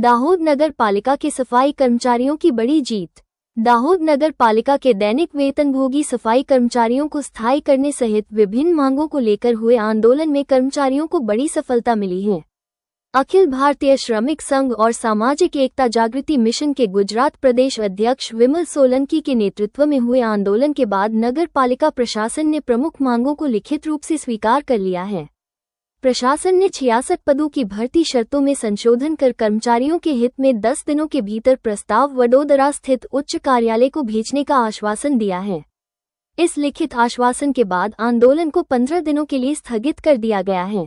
दाहोद नगर पालिका के सफाई कर्मचारियों की बड़ी जीत। दाहोद नगर पालिका के दैनिक वेतनभोगी सफाई कर्मचारियों को स्थायी करने सहित विभिन्न मांगों को लेकर हुए आंदोलन में कर्मचारियों को बड़ी सफलता मिली है। अखिल भारतीय श्रमिक संघ और सामाजिक एकता जागृति मिशन के गुजरात प्रदेश अध्यक्ष विमल सोलंकी के नेतृत्व में हुए आंदोलन के बाद नगर पालिका प्रशासन ने प्रमुख मांगों को लिखित रूप से स्वीकार कर लिया है। प्रशासन ने 66 पदों की भर्ती शर्तों में संशोधन कर कर्मचारियों के हित में 10 दिनों के भीतर प्रस्ताव वडोदरा स्थित उच्च कार्यालय को भेजने का आश्वासन दिया है। इस लिखित आश्वासन के बाद आंदोलन को 15 दिनों के लिए स्थगित कर दिया गया है।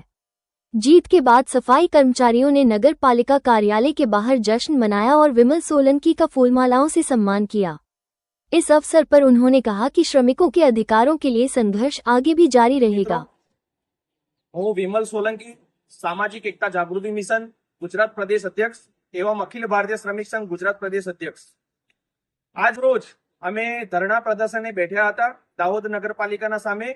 जीत के बाद सफाई कर्मचारियों ने नगर पालिका कार्यालय के बाहर जश्न मनाया और विमल सोलंकी का फूलमालाओं से सम्मान किया। इस अवसर पर उन्होंने कहा कि श्रमिकों के अधिकारों के लिए संघर्ष आगे भी जारी रहेगा। હું વિમલ સોલંકી સામાજિક એકતા જાગૃતિ મિશન ગુજરાત પ્રદેશ અધ્યક્ષ એવં અખિલ ભારતીય શ્રમિક સંઘ ગુજરાત પ્રદેશ અધ્યક્ષ આજ રોજ અમે ધરણા પ્રદર્શને બેઠા હતા દાહોદ નગરપાલિકાના સામે।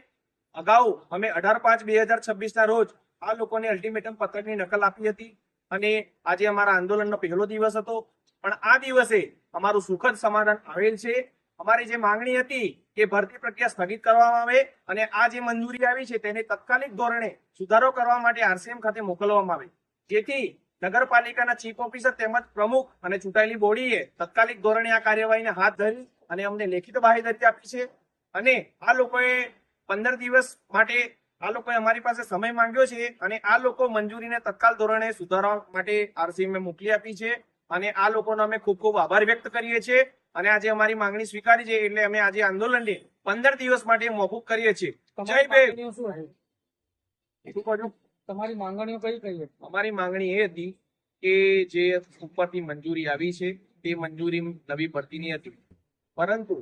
અગાઉ અમે 18/5/2026 ના રોજ આ લોકોને અલ્ટિમેટમ પત્રકની નકલ આપી હતી અને આજે અમારા આંદોલનનો પહેલો દિવસ હતો, પણ આ દિવસે અમારું સુખદ સમાધાન આવેલ છે। અમારી જે માંગણી હતી કે ભરતી પ્રક્રિયા સ્થગિત કરવામાં આવે અને આ જે મંજૂરી આવી છે તેને તત્કાલિક ધોરણે સુધારો કરવા માટે આરસીએમ ખાતે મોકલવામાં આવે, જેથી નગરપાલિકાના ચીફ ઓફિસર તેમજ પ્રમુખ અને ચૂંટાયેલી બોડીએ તત્કાલિક ધોરણે આ કાર્યવાહીને હાથ ધરી અને અમને લેખિત બાહેધરી આપી છે। અને આ લોકોએ 15 દિવસ માટે આ લોકોએ અમારી પાસે સમય માંગ્યો છે અને આ લોકો મંજૂરીને તત્કાલ ધોરણે સુધારવા માટે આરસીએમ મોકલી આપી છે અને આ લોકોનો અમે ખૂબ ખૂબ આભાર વ્યક્ત કરીએ છીએ। અને આજે અમારી માંગણી સ્વીકારી છે એટલે અમે આજે આંદોલનને 15 દિવસ માટે મોકૂફ કરીએ છીએ। જય ભીમ। તમારી માંગણીઓ કઈ કઈ છે? અમારી માંગણી એ હતી કે જે ઉપરથી મંજૂરી આવી છે તે મંજૂરી નવી ભરતીની હતી, પરંતુ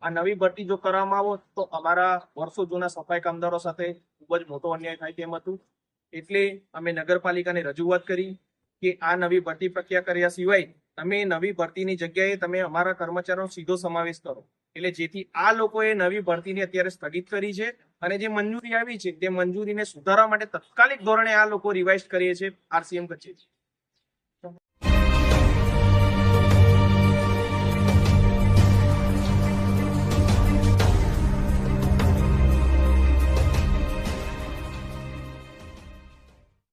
આ નવી ભરતી જો કરવામાં આવે તો અમારા વર્ષો જૂના સફાઈ કામદારો સાથે ખૂબ જ મોટો અન્યાય થાય તેમ હતું। એટલે અમે નગરપાલિકાને રજૂઆત કરી કે આ નવી ભરતી પ્રક્રિયા કર્યા સિવાય તમે નવી ભરતીની જગ્યાએ તમે અમારા કર્મચારીનો સીધો સમાવેશ કરો, એટલે જેથી આ લોકોએ નવી ભરતીને અત્યારે સ્થગિત કરી છે અને જે મંજૂરી આવી છે તે મંજૂરીને સુધારવા માટે તત્કાલિક ધોરણે આ લોકો રિવાઇઝ કરીએ છીએ આરસીએમ કચેરી।